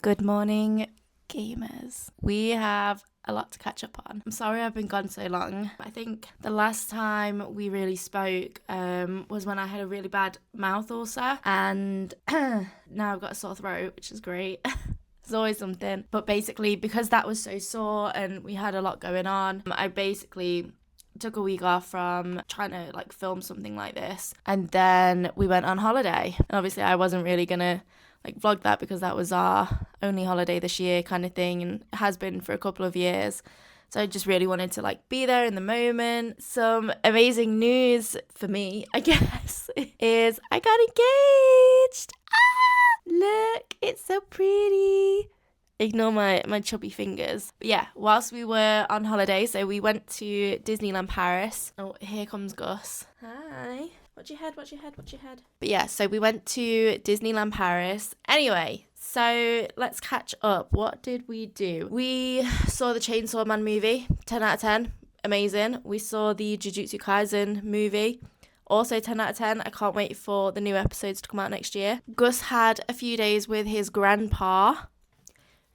Good morning, gamers. We have a lot to catch up on. I'm sorry I've been gone so long. I think the last time we really spoke was when I had a really bad mouth ulcer, and now I've got a sore throat, which is great. It's always something. But basically, because that was so sore and we had a lot going on, I basically took a week off from trying to film something like this, and then we went on holiday. And obviously I wasn't really gonna vlog that because that was our only holiday this year kind of thing, and it has been for a couple of years. So I just really wanted to be there in the moment. Some amazing news for me, I guess, is I got engaged. Look, it's so pretty. Ignore my chubby fingers. But yeah, whilst we were on holiday, so we went to Disneyland Paris. Oh, here comes Gus. Hi. Watch your head. But yeah, so we went to Disneyland Paris. Anyway, so let's catch up. What did we do? We saw the Chainsaw Man movie, 10 out of 10. Amazing. We saw the Jujutsu Kaisen movie. Also 10 out of 10. I can't wait for the new episodes to come out next year. Gus had a few days with his grandpa,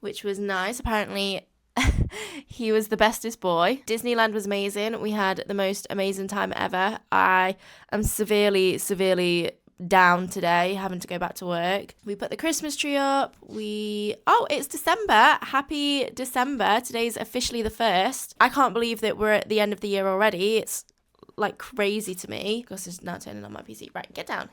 which was nice. Apparently, he was the bestest boy. Disneyland was amazing. We had the most amazing time ever. I am severely down today, having to go back to work. We put the Christmas tree up. Oh, it's December. Happy December. Today's officially the 1st. I can't believe that we're at the end of the year already. It's crazy to me. Gus is now turning on my PC. Right, get down.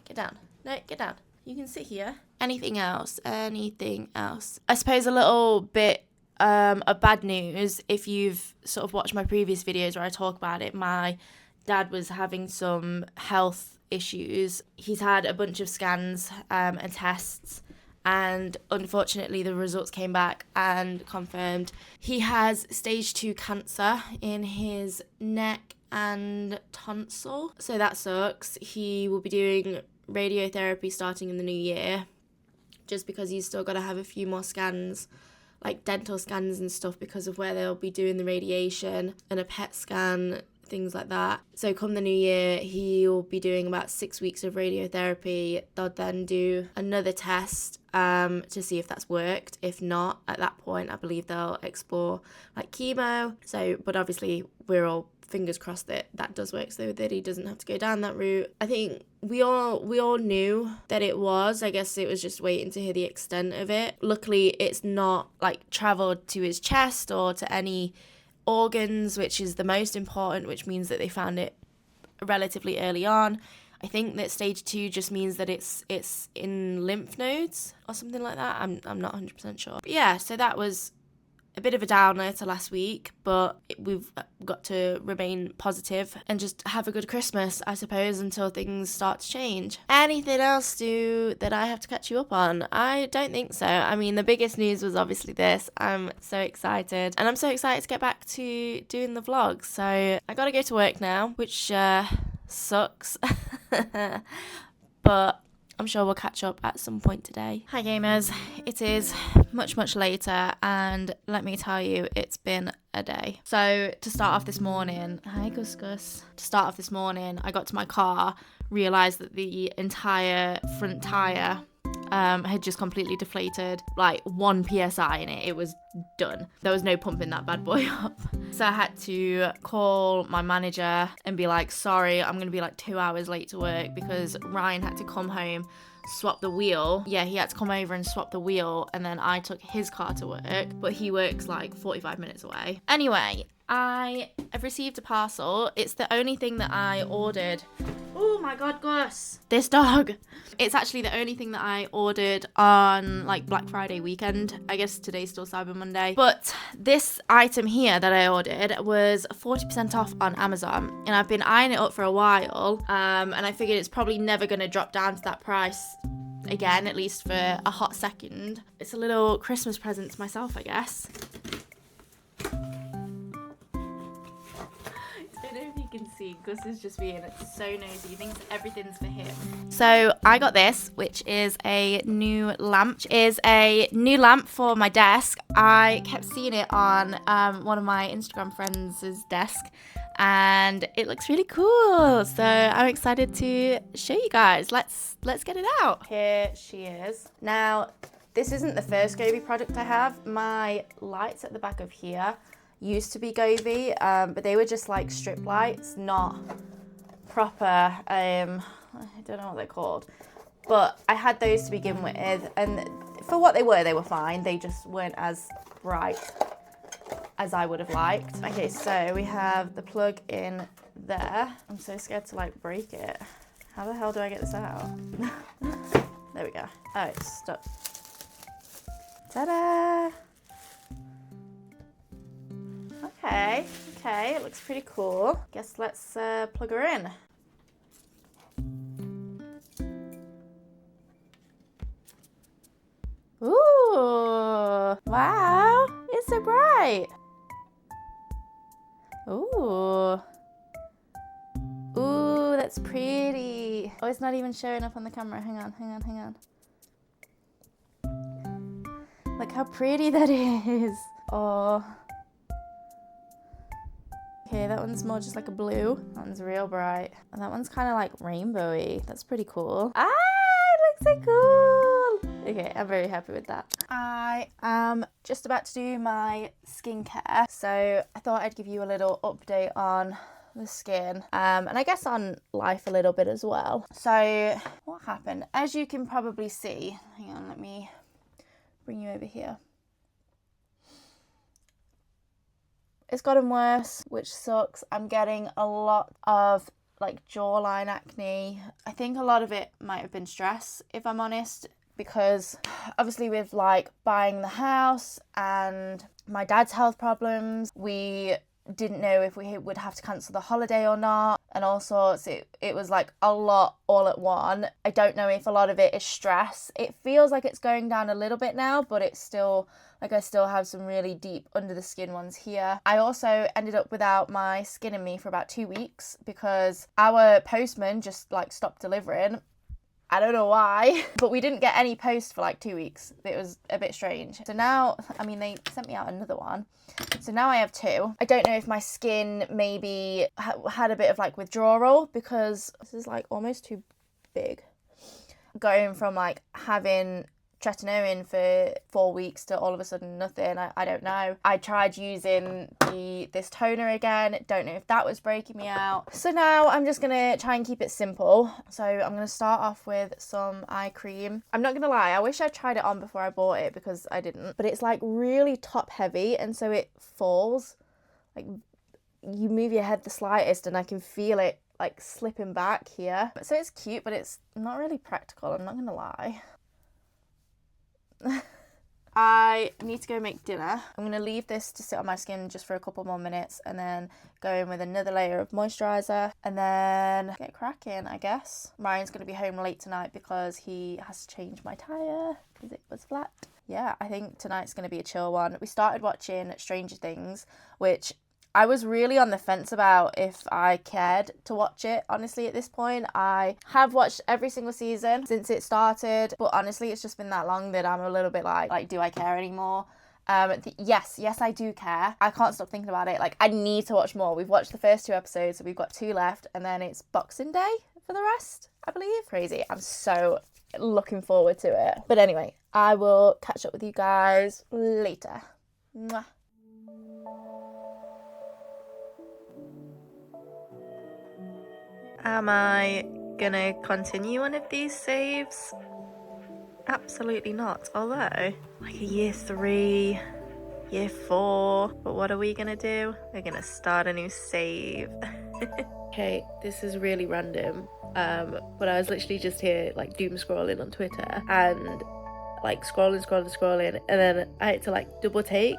No, get down. You can sit here. Anything else? I suppose a little bit of bad news, if you've sort of watched my previous videos where I talk about it, my dad was having some health issues. He's had a bunch of scans and tests, and unfortunately the results came back and confirmed he has stage 2 cancer in his neck and tonsil. So that sucks. He will be doing radiotherapy starting in the new year, just because he's still got to have a few more scans, dental scans and stuff, because of where they'll be doing the radiation, and a PET scan, things like that. So come the new year, he'll be doing about 6 weeks of radiotherapy. They'll then do another test to see if that's worked. If not, at that point, I believe they'll explore chemo. So, but obviously we're all fingers crossed that that does work, so that he doesn't have to go down that route. I think we all knew that it was. I guess it was just waiting to hear the extent of it. Luckily, it's not traveled to his chest or to any organs, which is the most important, which means that they found it relatively early on. I think that stage 2 just means that it's in lymph nodes or something like that. I'm not 100% sure. But yeah, so that was a bit of a downer to last week, but we've got to remain positive and just have a good Christmas, I suppose, until things start to change. Anything else that I have to catch you up on? I don't think so. I mean, the biggest news was obviously this. I'm so excited, and I'm so excited to get back to doing the vlogs. So I gotta go to work now, which sucks, but I'm sure we'll catch up at some point today. Hi gamers, it is much later, and let me tell you, it's been a day. So to start off this morning, hi Gus. To start off this morning, I got to my car, realised that the entire front tyre had just completely deflated, 1 PSI in it. It was done. There was no pumping that bad boy up. So I had to call my manager and be sorry, I'm going to be 2 hours late to work, because Ryan had to come home, swap the wheel. Yeah, he had to come over and swap the wheel, and then I took his car to work, but he works 45 minutes away. Anyway, I have received a parcel. It's the only thing that I ordered. Oh my god, Gus! This dog! It's actually the only thing that I ordered on Black Friday weekend. I guess today's still Cyber Monday. But this item here that I ordered was 40% off on Amazon. And I've been eyeing it up for a while. And I figured it's probably never going to drop down to that price again, at least for a hot second. It's a little Christmas present to myself, I guess. I don't know if you can see, Gus is just being so nosy. He thinks everything's for him. So I got this, which is a new lamp. Which is a new lamp for my desk. I kept seeing it on one of my Instagram friends' desk, and it looks really cool. So I'm excited to show you guys. Let's get it out. Here she is. Now, This isn't the first govee product I have. My lights at the back of here used to be govee, but they were just like strip lights, not proper, I don't know what they're called. But I had those to begin with, and for what they were fine. They just weren't as bright as I would have liked. Okay, so we have the plug in there. I'm so scared to like break it. How the hell do I get this out? There we go. Oh, it's stuck. Ta-da! Okay, it looks pretty cool. Guess let's plug her in. Ooh, wow, it's so bright. Ooh, that's pretty. Oh, it's not even showing up on the camera. Hang on. Look how pretty that is. Oh. Okay, that one's more just like a blue. That one's real bright. And that one's kind of like rainbowy. That's pretty cool. Ah, it looks so cool. Okay, I'm very happy with that. I am just about to do my skincare. So I thought I'd give you a little update on the skin. And I guess on life a little bit as well. So what happened? As you can probably see, hang on, let me bring you over here. It's gotten worse, which sucks. I'm getting a lot of like jawline acne. I think a lot of it might have been stress, if I'm honest, because obviously with like buying the house and my dad's health problems, we didn't know if we would have to cancel the holiday or not, and all sorts. It was like a lot all at one. I don't know if a lot of it is stress. It feels like it's going down a little bit now, but it's still like I still have some really deep under the skin ones here. I also ended up without my Skin and Me for about 2 weeks because our postman just like stopped delivering. I don't know why, but we didn't get any post for like 2 weeks. It was a bit strange. So now, I mean, they sent me out another one. So now I have 2. I don't know if my skin maybe had a bit of like withdrawal because this is like almost too big. Going from like having tretinoin for 4 weeks to all of a sudden nothing. I don't know. I tried using this toner again. Don't know if that was breaking me out. So now I'm just gonna try and keep it simple. So I'm gonna start off with some eye cream. I'm not gonna lie, I wish I tried it on before I bought it because I didn't. But it's like really top heavy and so it falls. Like you move your head the slightest and I can feel it like slipping back here. So it's cute, but it's not really practical, I'm not gonna lie. I need to go make dinner. I'm going to leave this to sit on my skin just for a couple more minutes and then go in with another layer of moisturiser and then get cracking, I guess. Ryan's going to be home late tonight because he has to change my tyre because it was flat. Yeah, I think tonight's going to be a chill one. We started watching Stranger Things, which I was really on the fence about if I cared to watch it, honestly, at this point. I have watched every single season since it started, but honestly, it's just been that long that I'm a little bit like, do I care anymore? Yes, I do care. I can't stop thinking about it. Like, I need to watch more. We've watched the first 2 episodes, so we've got 2 left, and then it's Boxing Day for the rest, I believe. Crazy. I'm so looking forward to it. But anyway, I will catch up with you guys later. Mwah. Am I gonna continue one of these saves? Absolutely not. Although, like a year 3, year 4, but what are we gonna do? We're gonna start a new save. Okay, this is really random, but I was literally just here like doom scrolling on Twitter and like scrolling, and then I had to like double take.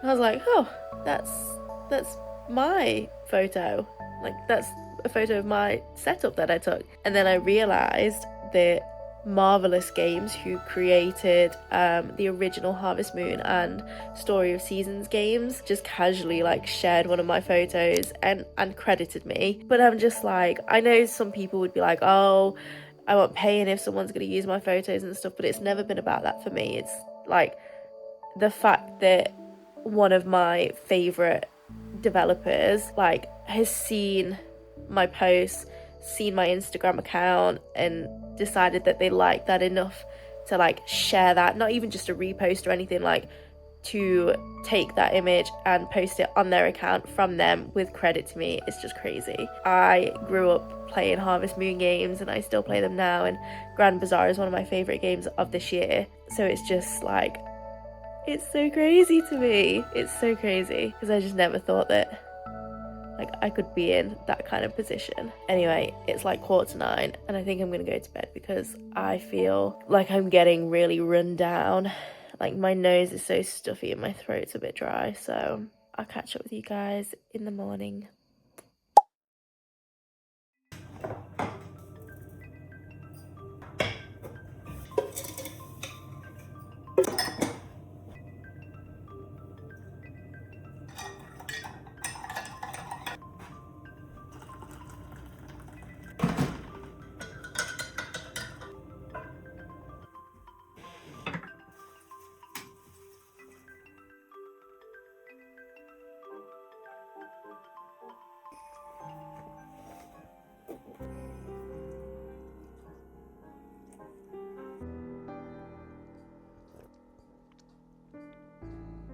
And I was like, oh, that's my photo. Like that's a photo of my setup that I took. And then I realised that Marvelous Games, who created the original Harvest Moon and Story of Seasons games, just casually like shared one of my photos and credited me. But I'm just like, I know some people would be like, oh, I won't pay in if someone's going to use my photos and stuff, but it's never been about that for me. It's like the fact that one of my favourite developers like has seen my posts, seen my Instagram account and decided that they liked that enough to like share that, not even just a repost or anything, like to take that image and post it on their account from them with credit to me. It's just crazy. I grew up playing Harvest Moon games and I still play them now, and Grand Bazaar is one of my favorite games of this year. So it's just like, it's so crazy to me. It's so crazy because I just never thought that like I could be in that kind of position. Anyway, it's like 8:45 and I think I'm gonna go to bed because I feel like I'm getting really run down. Like my nose is so stuffy and my throat's a bit dry. So I'll catch up with you guys in the morning.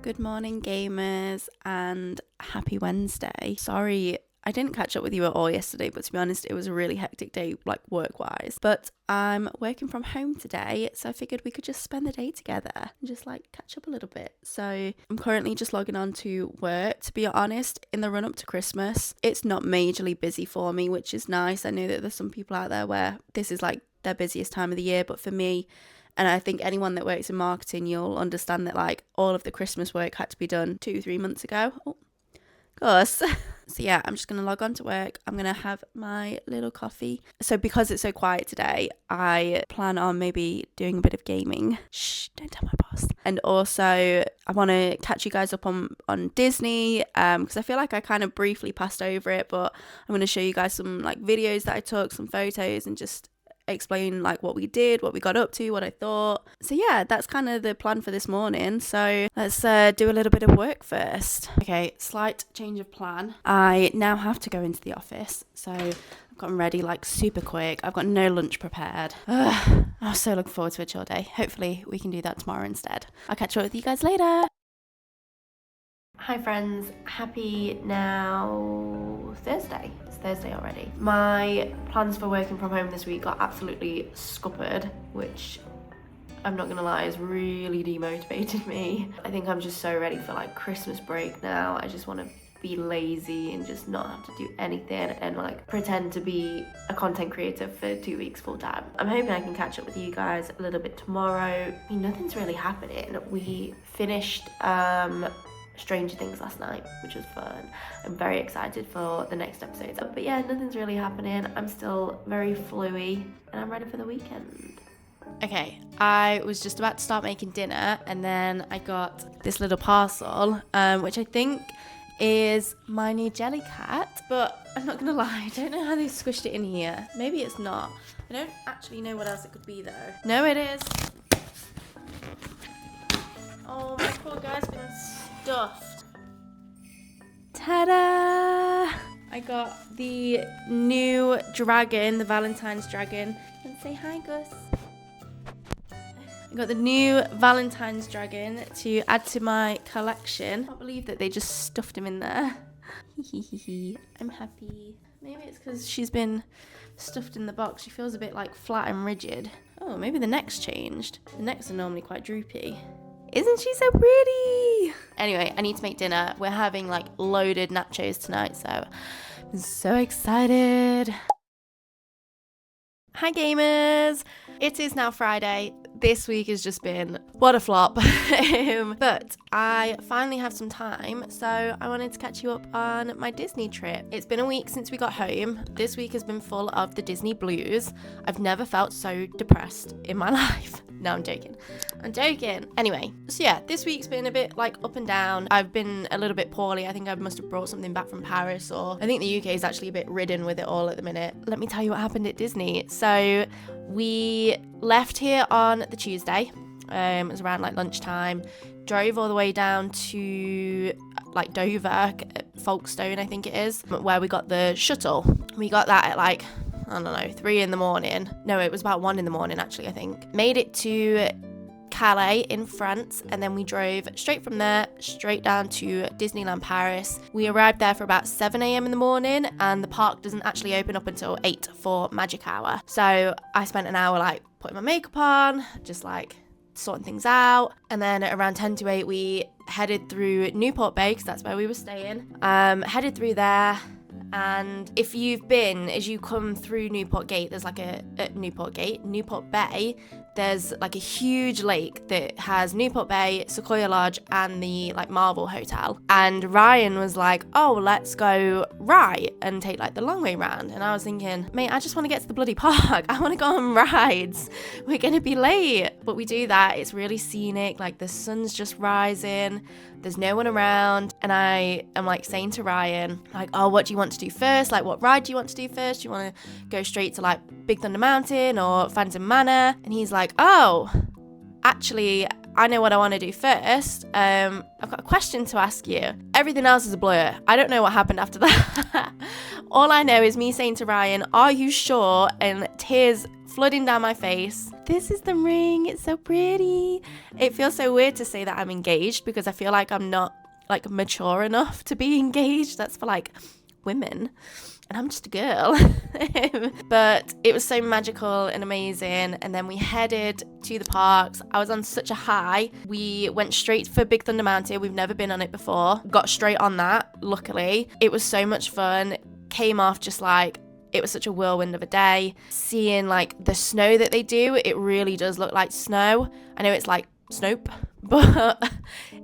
Good morning, gamers, and happy Wednesday. Sorry, I didn't catch up with you at all yesterday, but to be honest, it was a really hectic day, like work-wise. But I'm working from home today, so I figured we could just spend the day together and just like catch up a little bit. So I'm currently just logging on to work. To be honest, in the run-up to Christmas, it's not majorly busy for me, which is nice. I know that there's some people out there where this is like their busiest time of the year, but for me, and I think anyone that works in marketing, you'll understand that like all of the Christmas work had to be done 2-3 months ago. Oh, of course. So yeah, I'm just going to log on to work. I'm going to have my little coffee. So because it's so quiet today, I plan on maybe doing a bit of gaming. Shh, don't tell my boss. And also I want to catch you guys up on Disney because I feel like I kind of briefly passed over it, but I'm going to show you guys some like videos that I took, some photos, and just explain like what we did, what we got up to, what I thought. So yeah, that's kind of the plan for this morning. So let's do a little bit of work first. Okay, slight change of plan. I now have to go into the office, so I've gotten ready like super quick. I've got no lunch prepared. I was so looking forward to a chill day. Hopefully we can do that tomorrow instead. I'll catch up with you guys later. Hi friends, happy now Thursday. It's Thursday already. My plans for working from home this week got absolutely scuppered, which I'm not gonna lie, has really demotivated me. I think I'm just so ready for like Christmas break now. I just want to be lazy and just not have to do anything and like pretend to be a content creator for 2 weeks full time. I'm hoping I can catch up with you guys a little bit tomorrow. I mean, nothing's really happening. We finished Stranger Things last night, which was fun. I'm very excited for the next episode. But yeah, nothing's really happening. I'm still very fluey and I'm ready for the weekend. Okay, I was just about to start making dinner and then I got this little parcel, which I think is my new jellycat, but I'm not gonna lie, I don't know how they squished it in here. Maybe it's not. I don't actually know what else it could be though. No, it is. Oh, my poor guy's been stuffed. Ta-da! I got the new dragon, the Valentine's dragon. And say hi, Gus. I got the new Valentine's dragon to add to my collection. I can't believe that they just stuffed him in there. I'm happy. Maybe it's because she's been stuffed in the box. She feels a bit like flat and rigid. Oh, maybe the neck's changed. The necks are normally quite droopy. Isn't she so pretty? Anyway, I need to make dinner. We're having like loaded nachos tonight, so I'm so excited. Hi gamers! It is now Friday. This week has just been what a flop. But I finally have some time, so I wanted to catch you up on my Disney trip. It's been a week since we got home. This week has been full of the Disney blues. I've never felt so depressed in my life. No, I'm joking. Anyway, so yeah, this week's been a bit like up and down. I've been a little bit poorly. I think I must have brought something back from Paris, or I think the UK is actually a bit ridden with it all at the minute. Let me tell you what happened at Disney. So we left here on the Tuesday. It was around like lunchtime. Drove all the way down to like Dover, Folkestone I think it is, where we got the shuttle. We got that at like I don't know, 3 in the morning. No, it was about 1 in the morning actually, I think. Made it to Calais in France, and then we drove straight from there straight down to Disneyland Paris. We arrived there for about 7 a.m. in the morning, and the park doesn't actually open up until 8 for magic hour. So I spent an hour like putting my makeup on, just like sorting things out, and then at around 10 to 8 we headed through Newport Bay, because that's where we were staying. Headed through there. And if you've been, as you come through Newport Gate, there's like Newport Bay, there's like a huge lake that has Newport Bay, Sequoia Lodge, and the like Marvel Hotel. And Ryan was like, oh, let's go right and take like the long way round. And I was thinking, mate, I just want to get to the bloody park. I want to go on rides. We're going to be late. But we do that. It's really scenic. Like the sun's just rising. There's no one around. And I am like saying to Ryan, like, oh, what do you want to do first? Like, what ride do you want to do first? Do you want to go straight to like Big Thunder Mountain or Phantom Manor? And he's like, oh, actually, I know what I want to do first. I've got a question to ask you. Everything else is a blur. I don't know what happened after that. All I know is me saying to Ryan, are you sure? And tears flooding down my face. This is the ring. It's so pretty. It feels so weird to say that I'm engaged, because I feel like I'm not like mature enough to be engaged. That's for like women. And I'm just a girl. But it was so magical and amazing. And then we headed to the parks. I was on such a high. We went straight for Big Thunder Mountain. We've never been on it before. Got straight on that, luckily. It was so much fun. Came off just like, it was such a whirlwind of a day. Seeing like the snow that they do, it really does look like snow. I know it's like Snope, but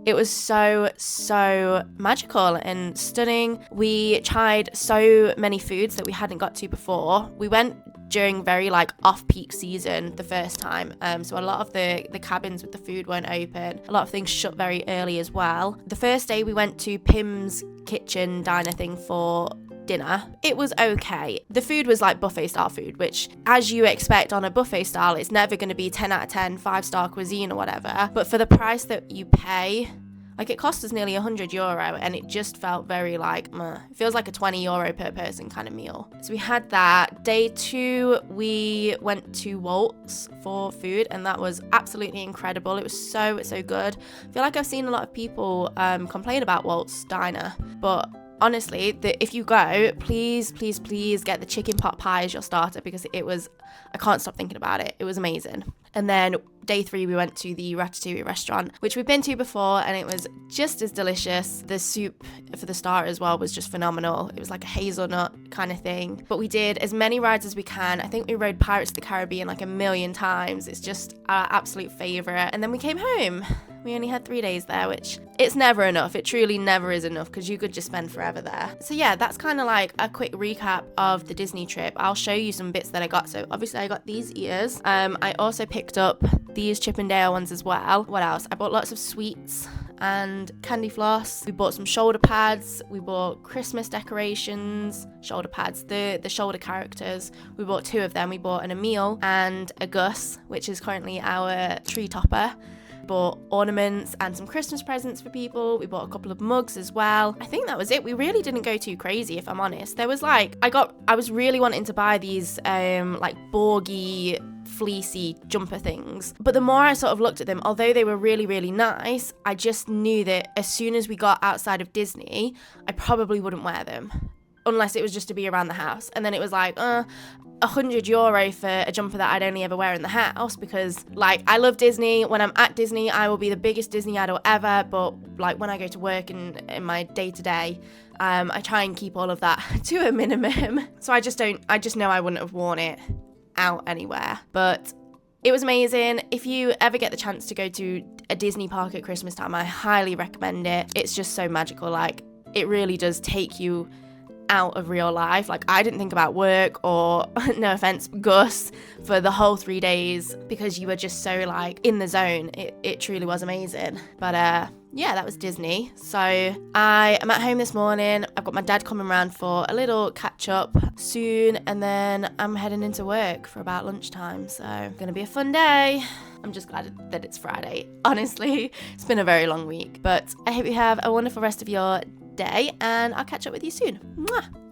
it was so magical and stunning. We tried so many foods that we hadn't got to before. We went during very like off-peak season the first time, so a lot of the cabins with the food weren't open. A lot of things shut very early as well. The first day we went to Pim's kitchen diner thing for dinner. It was okay. The food was like buffet style food, which as you expect on a buffet style, it's never going to be 10 out of 10 5-star cuisine or whatever. But for the price that you pay, like it cost us nearly €100, and it just felt very like, meh. It feels like a €20 per person kind of meal. So we had that. Day 2, we went to Waltz for food, and that was absolutely incredible. It was so good. I feel like I've seen a lot of people complain about Waltz Diner, but honestly, if you go, please get the chicken pot pie as your starter, because I can't stop thinking about it. It was amazing. And then day 3, we went to the Ratatouille restaurant, which we've been to before, and it was just as delicious. The soup for the starter as well was just phenomenal. It was like a hazelnut kind of thing. But we did as many rides as we can. I think we rode Pirates of the Caribbean like 1,000,000 times. It's just our absolute favorite. And then we came home. We only had 3 days there, which it's never enough. It truly never is enough, because you could just spend forever there. So yeah, that's kind of like a quick recap of the Disney trip. I'll show you some bits that I got. So obviously I got these ears. I also picked up these Chip and Dale ones as well. What else? I bought lots of sweets and candy floss. We bought some shoulder pads. We bought Christmas decorations, shoulder pads, the shoulder characters. We bought 2 of them. We bought an Emil and a Gus, which is currently our tree topper. Bought ornaments and some Christmas presents for people. We bought a couple of mugs as well. I think that was it. We really didn't go too crazy, if I'm honest. There was like, I was really wanting to buy these like borgy fleecy jumper things, but the more I sort of looked at them, although they were really nice, I just knew that as soon as we got outside of Disney, I probably wouldn't wear them unless it was just to be around the house. And then it was like, €100 for a jumper that I'd only ever wear in the house, because like I love Disney. When I'm at Disney, I will be the biggest Disney adult ever, but like when I go to work and in my day-to-day, I try and keep all of that to a minimum. So I just know I wouldn't have worn it out anywhere. But it was amazing. If you ever get the chance to go to a Disney park at Christmas time, I highly recommend it. It's just so magical. Like it really does take you out of real life. Like I didn't think about work or no offense Gus for the whole 3 days, because you were just so like in the zone. It truly was amazing. But yeah, that was Disney. So I am at home this morning. I've got my dad coming around for a little catch up soon, and then I'm heading into work for about lunchtime. So gonna be a fun day. I'm just glad that it's Friday. Honestly, it's been a very long week, but I hope you have a wonderful rest of your day, and I'll catch up with you soon. Mwah!